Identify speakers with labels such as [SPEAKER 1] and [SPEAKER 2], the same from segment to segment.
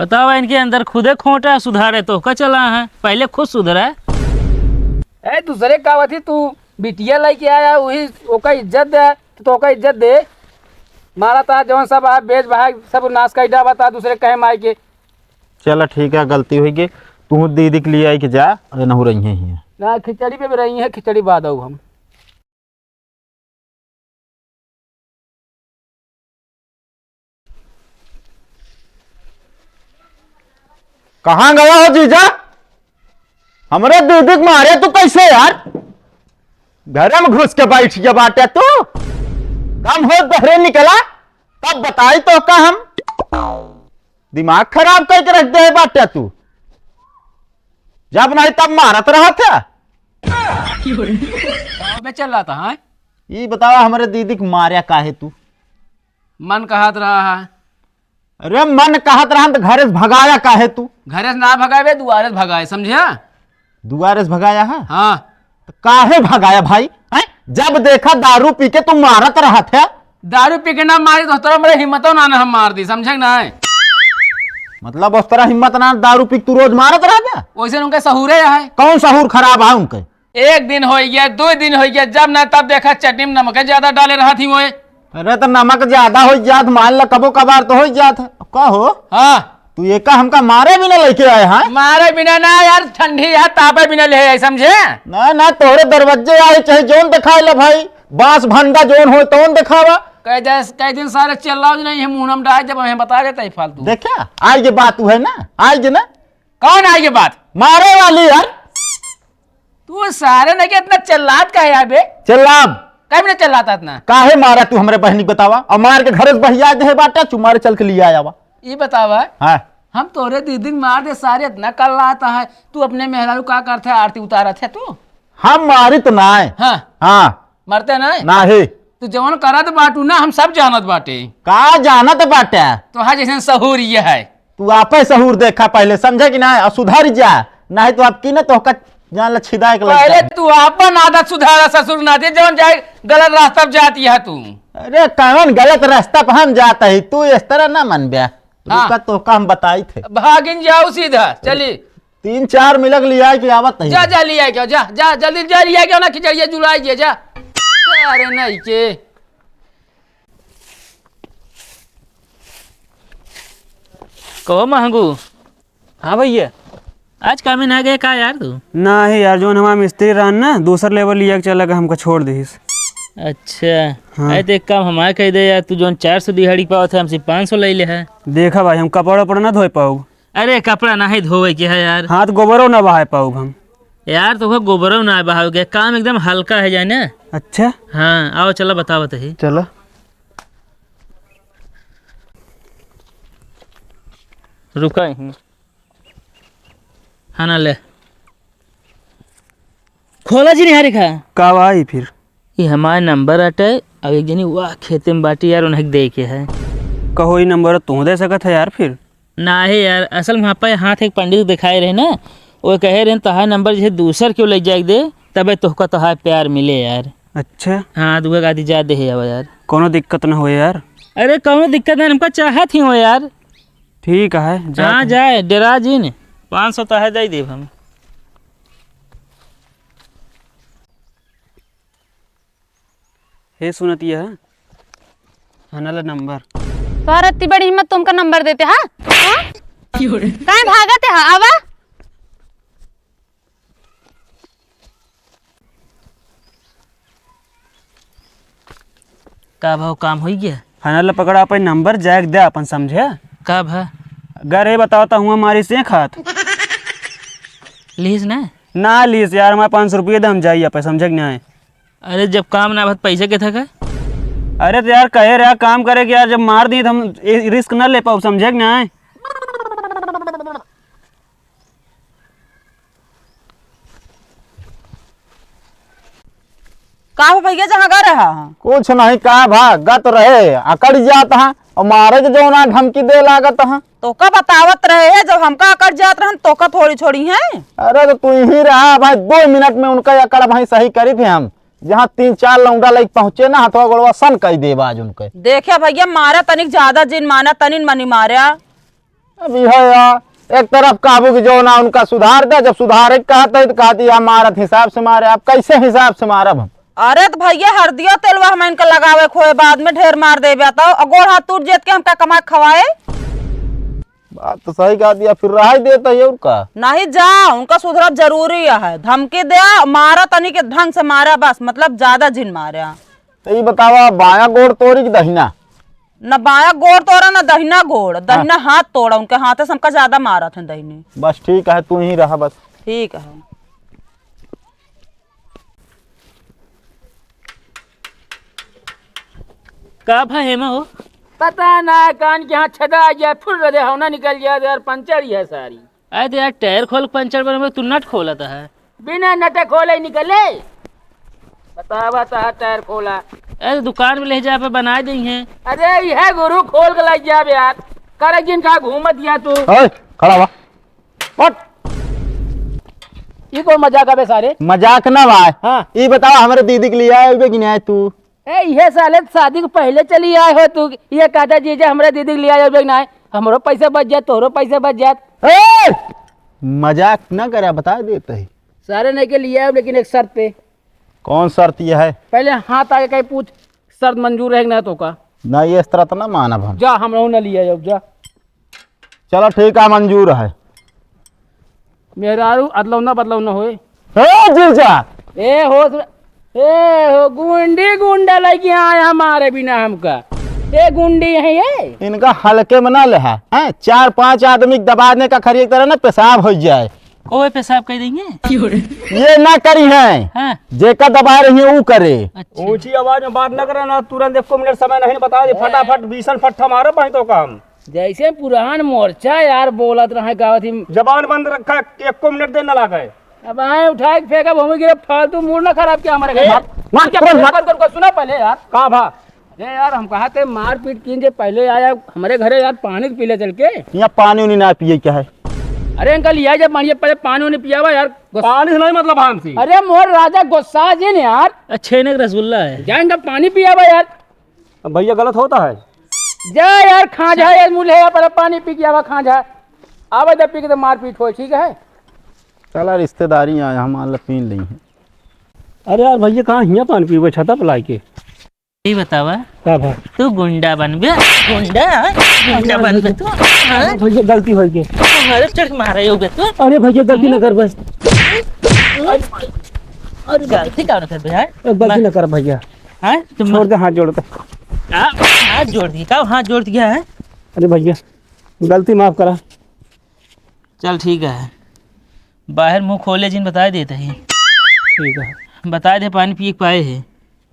[SPEAKER 1] बताओ इनके अंदर खुदे खोटा सुधारे तो का चला है, पहले खुद सुधरा।
[SPEAKER 2] ए दूसरे का थी तू बिटिया लेके आया वही ओका इज्जत दे तो ओका इज्जत दे। मारा था जौन सब आ बेच भाग सब नाश कर डा बता दूसरे कहे माई के।
[SPEAKER 3] चलो ठीक है, गलती हुई कि तू दीदी के लिए आई कि जा नहू रही है।
[SPEAKER 2] ना खिचड़ी पे भी रही है, खिचड़ी बाद आओ हम।
[SPEAKER 3] कहाँ गया हो जीजा? हमरे दीदी को मारे तू कैसे यार? घर में घुस के बैठ गया बाटे तू। कम हो बहरे निकला तब बताई तो का हम दिमाग खराब करके रख दे बाटे तू। जब नहीं तब मारत रहा था।
[SPEAKER 2] मैं चल रहा था। हाँ
[SPEAKER 3] ये बतावा हमारे दीदी को मारिया काहे तू?
[SPEAKER 2] मन कहत रहा है।
[SPEAKER 3] अरे मन कहत रहा तो घरे से भगाया काहे तू?
[SPEAKER 2] घरे से ना भगावे दुआरे से भगाए, समझिया?
[SPEAKER 3] दुआरे से भगाया है?
[SPEAKER 2] हाँ।
[SPEAKER 3] तो काहे भगाया भाई? है? जब देखा दारू पी के तू मारत रहा था।
[SPEAKER 2] दारू पी के ना मारी तो तोरा मेरे हिम्मतों ना हम मार दी, समझे ना?
[SPEAKER 3] मतलब उस तरह हिम्मत ना दारू पी तू रोज मारत रहा था?
[SPEAKER 2] वैसे उनके सहूरे है।
[SPEAKER 3] कौन सहूर खराब है उनके?
[SPEAKER 2] एक दिन हो गया, 2 दिन हो गया, जब ना तब देखा चटनी में नमक ज्यादा डाले रहा थी वो।
[SPEAKER 3] अरे तो नमक ज्यादा हो जात, मान लो कबो कबार तो हो जात। कहो
[SPEAKER 2] हाँ
[SPEAKER 3] तू ये का हमका मारे बिना लेके आए हैं?
[SPEAKER 2] मारे बिना ना यार, ठंडी है तापे बिना ले आए, समझे?
[SPEAKER 3] ना ना तोरे दरवाजे आए चाहे जोन दिखाए ले भाई, बांस भंडा जोन हो तोन दिखावा।
[SPEAKER 2] कई दिन सारे चिल्लाओ नहीं है मुंह में डाल, जब हमें बता देता है फालतू।
[SPEAKER 3] देखा आज ये बात है ना, आज ना
[SPEAKER 2] कौन आई ये बात
[SPEAKER 3] मारे वाली यार।
[SPEAKER 2] तू सारे नहीं इतना चिल्लात का है बे?
[SPEAKER 3] चिल्लाब
[SPEAKER 2] कहीं नहीं चिल्लाता इतना।
[SPEAKER 3] काहे मारा तू हमरे बहनी बतावा? और मार के घर से बहिया दे बाटा चुमारे चल के लिए आया वा।
[SPEAKER 2] ये बतावा
[SPEAKER 3] हाँ
[SPEAKER 2] हम तोरे दीदी मार दे सारे इतना कल आता है, तू अपने मेहरारू का करते आरती उतारा थे तू?
[SPEAKER 3] हम मारी तो ना है।
[SPEAKER 2] हाँ
[SPEAKER 3] हाँ
[SPEAKER 2] मरते नहीं
[SPEAKER 3] ना है।
[SPEAKER 2] तू जवन करत बाटू ना हम सब जानत बाटे।
[SPEAKER 3] का जानत बाटे?
[SPEAKER 2] तो हाँ जैसे सहूर ये है।
[SPEAKER 3] तू आपे सहूर देखा पहले, समझे कि ना? और सुधर जा, नहीं तो आपकी ना तो जान ला छिदा के
[SPEAKER 2] पहले तू अपन आदत सुधारा, ससुर ना दे जवन जाए गलत रास्ता पर जाती है तू।
[SPEAKER 3] अरे कौन गलत रास्ता पर हम जाता है? तू इस तरह ना मन ब्या। रुका तो का हम बताई थे।
[SPEAKER 2] भागिन जाओ सीधा चली।
[SPEAKER 3] 3-4 मिलक लिया कि आवत नहीं।
[SPEAKER 2] जा जा लिया क्या, जा जा जल्दी जा लिया क्या ना खिचड़िया जुलाई जा। अरे नहीं के
[SPEAKER 1] कहो महंगू,
[SPEAKER 2] हाँ भैया।
[SPEAKER 1] आज काम में ना गए का यार तू?
[SPEAKER 4] ना है यार, जो हमारा मिस्त्री रहन ना दूसर लेवल लिया के चला हमको छोड़ दीस।
[SPEAKER 1] अच्छा
[SPEAKER 4] हाँ।
[SPEAKER 1] तो एक काम हमारे कह दे यार, तू जो 400 दिहाड़ी पाओ थे हमसे 500 ले ले है।
[SPEAKER 4] देखा भाई हम कपड़ा उपड़ा ना धोए पाऊ।
[SPEAKER 1] अरे कपड़ा ना ही धोवे के है यार।
[SPEAKER 4] हाथ गोबरों ना बहाए पाऊ हम।
[SPEAKER 1] यार तो गोबरों ना बहाओगे, काम एकदम हल्का है जाने।
[SPEAKER 4] अच्छा
[SPEAKER 1] हाँ आओ चलो बताओ ही।
[SPEAKER 4] चलो।
[SPEAKER 1] रुका ही हाँ ना ले खोला जी नहीं खा।
[SPEAKER 4] कब आई फिर?
[SPEAKER 1] ये हमारा नंबर अटे अब एक जनी वाह खेते में बाटी यार उन्हें दे के है।
[SPEAKER 4] कहो ये नंबर तू दे सकत है यार फिर?
[SPEAKER 1] ना है यार, असल में वहाँ पे हाथ एक पंडित दिखाए रहे ना, वो कहे रहे तहार नंबर जैसे दूसर क्यों ले जाए दे तबे तोहका तोहार प्यार मिले यार।
[SPEAKER 4] अच्छा
[SPEAKER 1] हाँ दुआ गादी जा दे है यार।
[SPEAKER 4] कोनो दिक्कत ना हो यार?
[SPEAKER 1] अरे कौनो दिक्कत नहीं, हमका चाहत ही हो यार।
[SPEAKER 4] ठीक है जा।
[SPEAKER 1] हाँ जाए डेरा जी ने 500 तो है दे दे हम।
[SPEAKER 4] हे सुनती है हनला नंबर।
[SPEAKER 5] तोहर इतनी बड़ी हिम्मत तुमका नंबर देते हाँ? कहाँ भागते हाँ आवा?
[SPEAKER 1] का भाव काम हो गया?
[SPEAKER 4] हनला पकड़ा अपन नंबर जैक दे अपन, समझे?
[SPEAKER 1] का भा
[SPEAKER 4] अगर ये बताता हूँ हमारी से खात
[SPEAKER 1] लीज ना?
[SPEAKER 4] ना लीस यार, हमारे 500 रुपये दे हम जाइए पे, समझे कि ना?
[SPEAKER 1] अरे जब काम ना भत पैसे के था का?
[SPEAKER 4] अरे तो यार कहे रहा काम करे कि यार जब मार दी तो हम रिस्क ना ले पाओ, समझे कि ना?
[SPEAKER 5] कहाँ भैया जहाँ गा रहा?
[SPEAKER 3] कुछ नहीं कहा भागत रहे अकड़ जात है और मारे के जो ना धमकी दे लागत है।
[SPEAKER 5] तो का बतावत रहे है जब हमका अकड़ जात रहन तो का थोड़ी छोड़ी है।
[SPEAKER 3] अरे तो तू ही रहा भाई, 2 मिनट में उनका अकड़ भाई सही करी थे हम। जहाँ 3-4 लौंडा लग पहुंचे ना हथवा गोड़वा सन कही दे बाज उनके।
[SPEAKER 5] देखे भैया मारा तनिक ज्यादा जिन माना तनिन मनी मारा।
[SPEAKER 3] अभी है यार, एक तरफ काबू की जो ना उनका सुधार दे, जब सुधारे कहते तो कहती है मारत हिसाब से मारे। आप कैसे हिसाब से मारब हम?
[SPEAKER 6] अरे तो भैया हरदिया तेलवा हम इनका लगावे खोए बाद में ढेर मार दे बताओ अगोर हाथ टूट जेत के हमका कमा खवाए।
[SPEAKER 3] बात तो सही कह दिया, फिर रहा देता है उनका।
[SPEAKER 6] नहीं जा उनका सुधरब जरूरी है, धमकी दे मारा तनी के ढंग से मारा बस, मतलब ज्यादा जिन मारे।
[SPEAKER 3] तो ये बतावा बाया गोड़ तोड़ी कि दहिना?
[SPEAKER 6] न बाया गोड़ तोड़ा न दहिना गोड़, दहिना हाथ तोड़ा, उनके हाथ से हमका ज्यादा मारा था दहिने।
[SPEAKER 3] बस ठीक है, तू ही रहा बस।
[SPEAKER 6] ठीक है।
[SPEAKER 1] का भाई हेमा हो?
[SPEAKER 2] पता ना कान के यहाँ छदा आ गया, फुल रहे होना निकल गया यार, पंचर ही है सारी।
[SPEAKER 1] अरे तो यार टायर खोल पंचर बने में तू नट खोला था है?
[SPEAKER 2] बिना नटे खोले ही निकले। बतावा था टायर खोला।
[SPEAKER 1] अरे दुकान में ले जा पे बना दी है।
[SPEAKER 2] अरे यह गुरु खोल के लग जा यार, कर जिनका घूमत दिया तू।
[SPEAKER 3] ओए खड़ा हुआ पट।
[SPEAKER 2] ये कोई मजाक है बे सारे?
[SPEAKER 3] मजाक ना भाई।
[SPEAKER 2] हाँ।
[SPEAKER 3] ये बताओ हमारे दीदी के लिए आए हुए कि नहीं आए तू?
[SPEAKER 2] ए ये साले शादी को पहले चली आए हो तू, ये कहता जीजा हमारे दीदी के लिए आए हो ना, हमारो पैसा बच जात तोहरो पैसा बच जात।
[SPEAKER 3] ए! मजाक ना करे, बता देते ही।
[SPEAKER 2] सारे नहीं के लिए आए लेकिन एक शर्त पे।
[SPEAKER 3] कौन शर्त ये है?
[SPEAKER 2] पहले हाथ आगे कहीं पूछ, शर्त मंजूर है कि ना तो का?
[SPEAKER 3] ना ये इस तरह तो ना मानब हम।
[SPEAKER 2] जा हम न लिया जाओ जा।
[SPEAKER 3] चलो ठीक है, मंजूर है।
[SPEAKER 2] मेरा अदलौना बदलौना होए।
[SPEAKER 3] जीजा
[SPEAKER 2] ए हो गुंडी गुंडा लेके आया हमारे बिना हमका। ये गुंडी है ये।
[SPEAKER 3] इनका हल्के में ना ले है, 4-5 आदमी दबाने का खरीद तरह ना पेशाब हो जाए।
[SPEAKER 1] ओए पेशाब कर देंगे?
[SPEAKER 3] ये ना करी है।
[SPEAKER 1] हाँ।
[SPEAKER 3] जेका दबा रही है वो करे।
[SPEAKER 1] अच्छा।
[SPEAKER 4] ऊंची आवाज में बात न करे ना, तुरंत 1 मिनट समय नहीं बता दे, फटाफट भीषण फट्टा मारो भाई तो काम।
[SPEAKER 2] जैसे पुरान मोर्चा यार बोलत रहे गावत ही।
[SPEAKER 4] जबान बंद रखा, 1 मिनट दे न लागे।
[SPEAKER 2] अब आए उठा के फेंका भूमि गिरे, फालतू मूड ना खराब किया हमारे घर। सुना पहले यार।
[SPEAKER 4] कहा भा?
[SPEAKER 2] अरे यार हम कहा थे मार पीट कीजिए, पहले आया हमारे घरे यार पानी पी ले चल के।
[SPEAKER 3] यहाँ पानी उनी ना पिए क्या है?
[SPEAKER 2] अरे अंकल लिया जब पानी, पहले पानी उन्हें पिया हुआ यार।
[SPEAKER 4] पानी से नहीं मतलब हमसी।
[SPEAKER 2] अरे मोर राजा गुस्सा जी ने यार।
[SPEAKER 1] अच्छे ने रसगुल्ला है।
[SPEAKER 2] जाएंगे पानी पिया हुआ यार।
[SPEAKER 4] भैया गलत होता है।
[SPEAKER 2] जा यार खा जा यार, मुँह है पहले पानी पी किया हुआ खा जा। आवा जब पी के तो मार पीट हो, ठीक है?
[SPEAKER 3] चला रिश्तेदारी आए हम मान पीन ली है।
[SPEAKER 4] अरे यार भैया कहाँ हिया पानी पीवे छता पलाई के?
[SPEAKER 1] ये बतावा
[SPEAKER 4] का भा?
[SPEAKER 1] तू गुंडा बनबे? गुंडा बनबे तू? हाँ?
[SPEAKER 4] भैया गलती हो गई।
[SPEAKER 1] अरे चढ़ मारे हो बे तू?
[SPEAKER 4] अरे भैया गलती न कर बस।
[SPEAKER 1] और गलती कौन कर बे यार?
[SPEAKER 4] गलती न कर भैया।
[SPEAKER 1] हाँ तुम
[SPEAKER 4] छोड़ दे, हाथ जोड़ दे।
[SPEAKER 1] हाथ जोड़ दिया? का हाथ जोड़ दिया है?
[SPEAKER 4] अरे भैया गलती माफ करा।
[SPEAKER 1] चल ठीक है, बाहर मुंह खोले जिन बता देते हैं।
[SPEAKER 4] ठीक है।
[SPEAKER 1] बता दे पानी पी पाए है।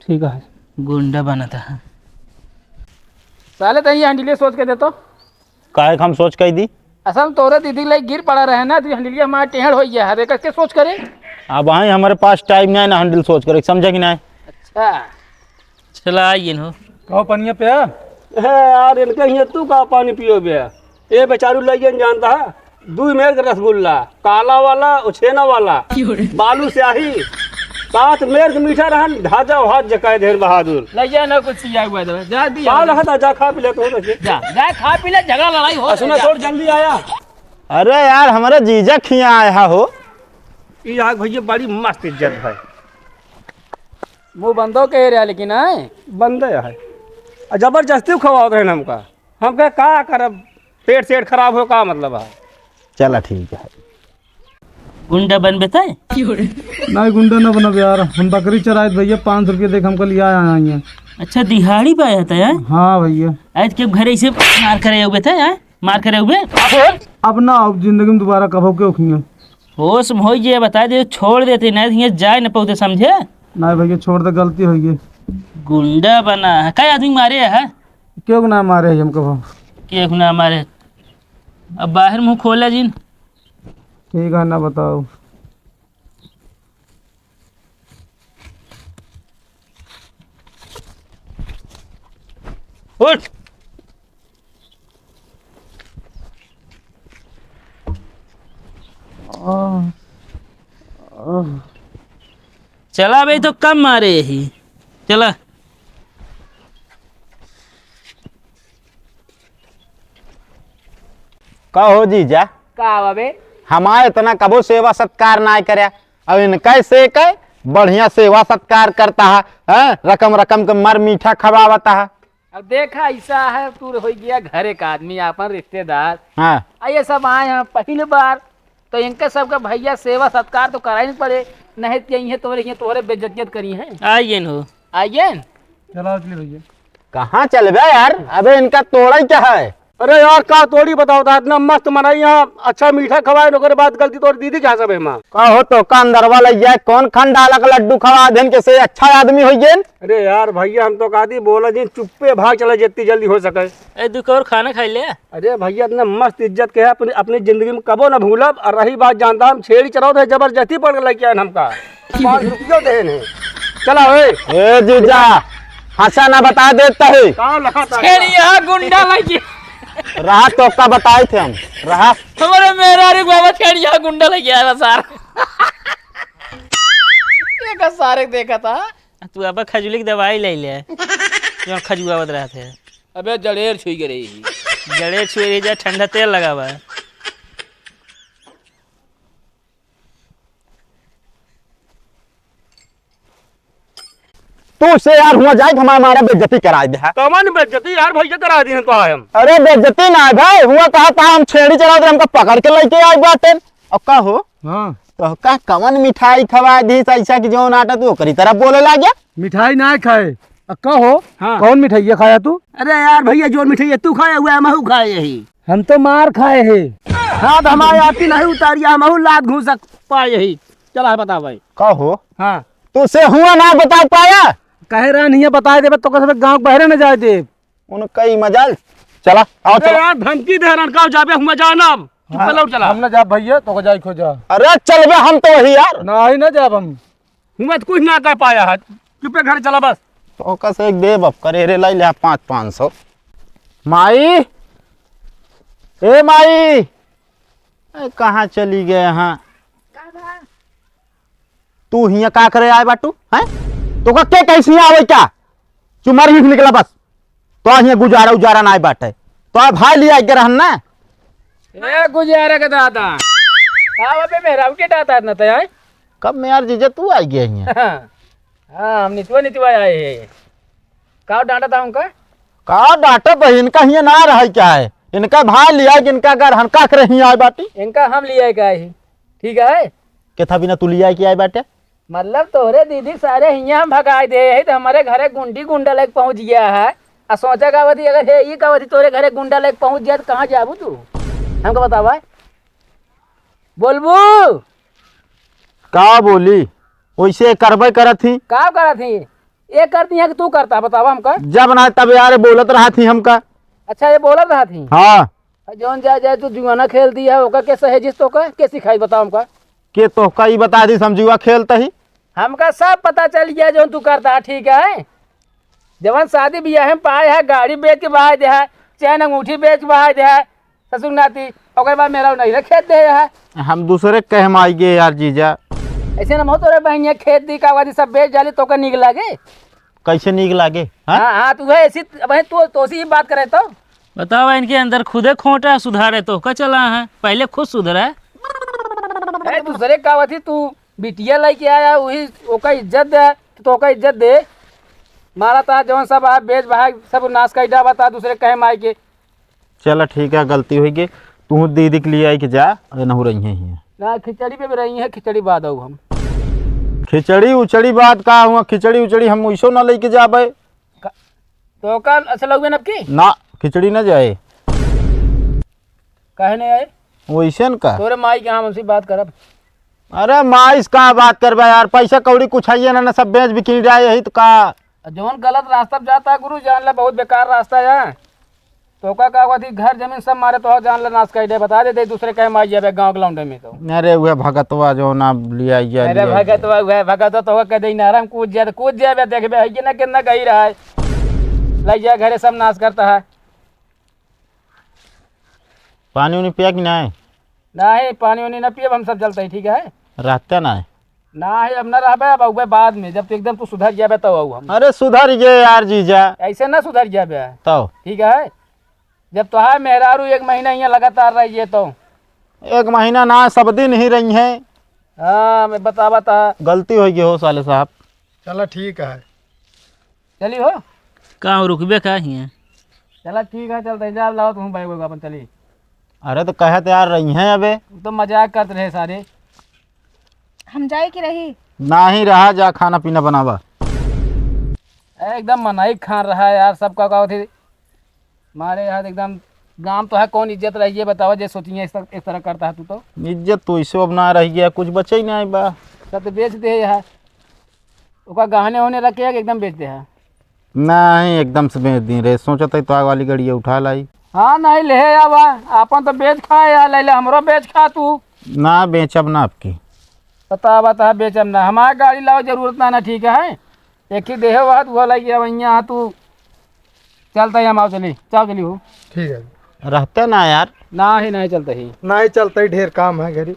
[SPEAKER 4] ठीक है।
[SPEAKER 1] गुंडा बना था।
[SPEAKER 2] साले तही हंडिले सोच के दे तो।
[SPEAKER 3] काहे हम सोच कही दी?
[SPEAKER 2] असल में तोरे दीदी लाइक गिर पड़ा रहे ना, तो हंडिलिया हमारा टेढ़ हो गया है, करके सोच करे।
[SPEAKER 3] अब आए हमारे पास टाइम नहीं है ना हैंडल सोच कर, समझे कि नहीं?
[SPEAKER 2] अच्छा
[SPEAKER 1] चला आइए हो।
[SPEAKER 4] कहो पनिया पे यार, इनके हिया तू का पानी पियो बे? ये बेचारू लइयन जानता है, 2 मेर का रसगुल्ला, काला वाला और छेना वाला, बालू स्याही, 7 मेर के मीठा रहन, ढाजा हाथ जकाए ढेर बहादुर।
[SPEAKER 2] ले जा ना कुछ सिया हुआ है, जा दिया।
[SPEAKER 4] बाल हटा जा, खा पी ले तो
[SPEAKER 2] जा जा खा पी ले, झगड़ा लड़ाई हो।
[SPEAKER 4] सुना थोड़ जल्दी आया।
[SPEAKER 3] अरे यार हमारे जीजा खिया आया हो।
[SPEAKER 4] ये आग भैया बड़ी मस्त इज्जत है।
[SPEAKER 2] मुंह बंदो कह रहा लेकिन है
[SPEAKER 4] बंदे है और जबरदस्ती खवाओ रहे हमका। हम कहे का करब, पेट सेट खराब हो का मतलब है।
[SPEAKER 3] चला ठीक है।
[SPEAKER 1] गुंडा बन बेता?
[SPEAKER 7] नहीं गुंडा ना बना यार, हम बकरी चराए भैया, 500 रुपये देख हमको लिया आया है।
[SPEAKER 1] अच्छा दिहाड़ी पे आया था यार?
[SPEAKER 7] हाँ भैया।
[SPEAKER 1] आज के घरे से मार करे हुए थे यार, मार करे हुए।
[SPEAKER 7] अब ना अब जिंदगी में दोबारा कब के उखिए।
[SPEAKER 1] होश में हो ये बता दे, छोड़ देते नहीं जाए न पाते, समझे?
[SPEAKER 7] नहीं भैया छोड़ दे, गलती हो गई।
[SPEAKER 1] गुंडा बना है, कई आदमी मारे है?
[SPEAKER 7] क्यों ना मारे हमको?
[SPEAKER 1] क्यों ना मारे? अब बाहर मुंह खोला जिन।
[SPEAKER 7] ठीक है ना बताओ।
[SPEAKER 1] उठ। चला भाई तो कम मारे ही। चला
[SPEAKER 3] कहो जीजा
[SPEAKER 2] का बाबे
[SPEAKER 3] हमारे इतना कबो सेवा सत्कार ना करे अब इनका से के बढ़िया सेवा सत्कार करता है रकम रकम के मर मीठा खवावता है।
[SPEAKER 2] अब देखा ऐसा है तू हो गया घरे का आदमी अपन रिश्तेदार
[SPEAKER 3] हाँ
[SPEAKER 2] ये सब आए हैं पहली बार तो इनके सबका भैया सेवा सत्कार तो करा ही नहीं पड़े नहीं तो यही तोहरे बेइज्जतियत करी है।
[SPEAKER 1] आइए न हो
[SPEAKER 2] आइए
[SPEAKER 7] चला चलिए भैया।
[SPEAKER 3] कहाँ चल बे यार अबे इनका तोड़ा ही क्या है।
[SPEAKER 4] अरे यार का तोड़ी बताओ था इतना मस्त मनाई यहाँ अच्छा मीठा खवाए ओकरे बाद गलती तोड़ दीदी क्या सब है माँ।
[SPEAKER 3] कहो तो का अंदरवा लग जाए कौन खंडाला का लड्डू खवा देन के से अच्छा आदमी हो गए।
[SPEAKER 4] अरे यार भैया हम तो कहती बोला जी चुप्पे भाग चले जितनी जल्दी हो सके।
[SPEAKER 1] ए दुख और खाना खाई ले।
[SPEAKER 4] अरे भैया इतना मस्त इज्जत के है अपनी जिंदगी में कबो ना भूलब। और रही बात जानता हम छेड़ी चलाओ थे जबरदस्ती पड़ गए क्या हमका 5 रुपये दे चला
[SPEAKER 3] ए जीजा हंसा ना बता देता है
[SPEAKER 4] कहाँ लगा था
[SPEAKER 2] यहाँ गुंडा लगी
[SPEAKER 3] रहा तो का बताए थे हम रहा
[SPEAKER 2] हमारे मेरा रे बाबा छेड़ यहाँ गुंडा लग गया है सारा ये का सारे देखा था।
[SPEAKER 1] तू अब खजूली की दवाई ले ले जो खजुआवत रहे थे।
[SPEAKER 2] अबे जड़ेर छुई गई
[SPEAKER 1] जड़े छुए जा ठंडा तेल लगा हुआ है।
[SPEAKER 3] तू से यार हुआ जाए हमारा बेइज्जती करा दे।
[SPEAKER 4] कमान बेइज्जती यार भैया करा दी तो आए हम।
[SPEAKER 3] अरे बेइज्जती ना है भाई हुआ कहा था हम छेड़ी चला दे हमको पकड़ के लेके आए बाटे अब का हो
[SPEAKER 7] हाँ
[SPEAKER 3] तो का कवन मिठाई खवा दी ऐसा कि जो नाटा तू ओकरी तरफ बोले ला गया।
[SPEAKER 7] मिठाई ना खाए कहो
[SPEAKER 4] हाँ।
[SPEAKER 7] कौन मिठाई खाया तू।
[SPEAKER 4] अरे यार भैया जो मिठाई तू खाया हुआ है महू खाए यही।
[SPEAKER 7] हम तो मार खाए है।
[SPEAKER 4] हाँ तो हमारे आती नहीं उतारिया महू लात घूस पाए यही। चला बता भाई
[SPEAKER 3] कहो
[SPEAKER 4] हाँ
[SPEAKER 3] तू से हुआ ना बता पाया
[SPEAKER 7] कह रहा नहीं बता दे तो कैसे गाँव बहरे न जाए दे।
[SPEAKER 3] उनका ही मजाल चला आओ
[SPEAKER 4] अरे
[SPEAKER 3] चला।
[SPEAKER 4] यार धमकी दे रनका जाबे हम जाना चलो चला
[SPEAKER 7] हम न जा भैया तो जाए खोजा
[SPEAKER 3] अरे चल बे हम तो वही यार
[SPEAKER 7] ना ही न जाब हम।
[SPEAKER 4] मैं तो कुछ ना कर पाया है चुपे घर चला बस।
[SPEAKER 3] तो कस एक दे बप करे रे लाई ले 500 माई ए माई कहाँ चली गए यहाँ तू हिया का करे आए बाटू हैं तो का के कैसे आवे क्या चुमार ही निकला बस तो हिया गुजारा उजारा ना बाटे तो भाई लिया के रहन ना
[SPEAKER 2] ए गुजारा के दादा का बाबे मेरा के दाता न तो आए
[SPEAKER 3] कब मैं यार जीजा तू आई गया हिया
[SPEAKER 2] हाँ हम निचवा आए हैं का डांटा था उनका
[SPEAKER 3] का डाटा तो इनका हिया ना रह क्या है इनका भाई लिया कि इनका घर हनका करे हिया आए बाटी
[SPEAKER 2] इनका हम लिया का ही ठीक है
[SPEAKER 3] के था बिना तू लिया कि आए बाटे
[SPEAKER 2] मतलब तोहरे दीदी सारे हिया हम भगाए दे है तो हमारे घरे गुंडा लेके पहुंच गया है और सोचा कावती अगर है ये कावती तोरे घरे गुंडा लेके पहुंच गया तो कहाँ जाबू तू हमको बतावा बोलबू
[SPEAKER 3] का बोली वैसे करबे करत थी
[SPEAKER 2] का करा थी ये करती है कि तू करता बतावा हमका।
[SPEAKER 3] जब ना तब यार बोलत रहा थी हमका।
[SPEAKER 2] अच्छा ये बोलत रहा थी
[SPEAKER 3] हाँ
[SPEAKER 2] जौन जाए तू जुआना खेलती है ओका के सहेजिस तो का के सिखाई बताओ हमका।
[SPEAKER 3] के तो का ही बता दी समझुआ खेलता ही
[SPEAKER 2] हमका सब पता चल गया जो तू करता है ठीक है। जवन शादी ब्याह में पाए है गाड़ी बेच के बहा दे है चैन अंगूठी बेच के बहा दे है ससुर नाती ओकर बाद मेरा नहीं खेत दे है
[SPEAKER 3] हम दूसरे कह माई गे यार जीजा
[SPEAKER 2] ऐसे ना तोरे बहनिया खेत दी का सब बेच डाली तो का निक लागे
[SPEAKER 3] कैसे नीक लागे हाँ?
[SPEAKER 2] हाँ हाँ तू है ऐसी वही तो ही बात करे तो
[SPEAKER 1] बताओ इनके अंदर खुदे खोटा सुधारे तो का चला है पहले खुद सुधरा
[SPEAKER 2] अरे दूसरे का थी तू बिटिया लेके आया वही ओका इज्जत दे तो ओका इज्जत दे मारा था जवन सब आ बेच भाग सब नाश कर डाबा था दूसरे कहे माई के।
[SPEAKER 3] चलो ठीक है गलती हुई गे तू दीदी के लिए आई कि जा अरे नहु रही है
[SPEAKER 2] ना खिचड़ी पे भी रही है खिचड़ी बाद आऊ हम
[SPEAKER 3] खिचड़ी उचड़ी बात का हुआ खिचड़ी उचड़ी हम वैसो ना लेके जाबे
[SPEAKER 2] तो का अच्छा लगे न की
[SPEAKER 3] ना खिचड़ी ना जाए
[SPEAKER 2] कहे नहीं आए
[SPEAKER 3] वैसे न का
[SPEAKER 2] तोरे माई के हम उनसे बात करब।
[SPEAKER 3] अरे माँ इसका बात करबे यार पैसा कौड़ी कुछ है ना सब बेच बिकी जाए यही तो का
[SPEAKER 2] जौन गलत रास्ता पे जाता है गुरु जान ला बहुत बेकार रास्ता है तो का हुआ थी घर जमीन सब मारे तो जान ला नाश कर दे बता दे दूसरे कहे माई जाबे गाँव ग्राउंड में तो
[SPEAKER 3] अरे वह भगतवा जो ना लिया
[SPEAKER 2] अरे भगत वह भगत तो कह दे नरम कूद जाए देखबे है ना कितना गही रहा है लग जाए घरे सब नाश करता है।
[SPEAKER 3] पानी उनी पिया कि नहीं
[SPEAKER 2] नहीं पानी उनी न पिए हम सब चलते ही ठीक है
[SPEAKER 3] रहते ना
[SPEAKER 2] ना है अब न रहबे अब आऊबे बाद में जब एकदम तू सुधर जाबे तब आऊ हम।
[SPEAKER 3] अरे सुधर गए यार जीजा
[SPEAKER 2] ऐसे ना सुधर जाबे
[SPEAKER 3] तो
[SPEAKER 2] ठीक है जब तो है मेहरारू 1 महीना यहाँ लगातार रही है तो
[SPEAKER 3] 1 महीना ना सब दिन ही रही है।
[SPEAKER 2] हाँ मैं बता
[SPEAKER 3] गलती हो गई हो साले साहब।
[SPEAKER 7] चलो ठीक है।
[SPEAKER 2] चली हो
[SPEAKER 1] कहाँ रुकबे का हियाँ?
[SPEAKER 2] चला ठीक है चलते जा लाओ तुम भाई अपन चली।
[SPEAKER 3] अरे तो कहे तैयार रही हैं अबे।
[SPEAKER 2] तो मजाक करते रहे सारे।
[SPEAKER 5] हम जाए कि रही?
[SPEAKER 3] ना ही रहा, जा खाना पीना बनावा।
[SPEAKER 2] एकदम मनाई खान रहा है यार, सबका का थी हमारे यहाँ एकदम गांव तो है, कौन इज्जत रही है बताओ, जे सोचिए इस तरह करता है तू तो।
[SPEAKER 3] इज्जत तो इसे अब ना रही है, कुछ बचे ही नहीं बा।
[SPEAKER 2] सब तो बेच दे है, ओका गहने होने रखे है एकदम बेच दे है।
[SPEAKER 3] नहीं एकदम से बेच दी रे, सोचते तो आग वाली गड़िया उठा लाई।
[SPEAKER 2] हाँ नहीं ले अब अपन तो बेच खा यार, ले ले हमरो बेच खा तू।
[SPEAKER 3] ना बेचब ना आपकी।
[SPEAKER 2] बता बेचब ना, हमारी गाड़ी लाओ जरूरत ना ठीक है, एक ही देह बात वो लगी वहीं तू चलता ही हम आओ चली चली हो।
[SPEAKER 7] ठीक है।
[SPEAKER 3] रहते ना यार।
[SPEAKER 2] ना ही नहीं चलता ही
[SPEAKER 7] ना ही चलता ही, ढेर काम है घरी।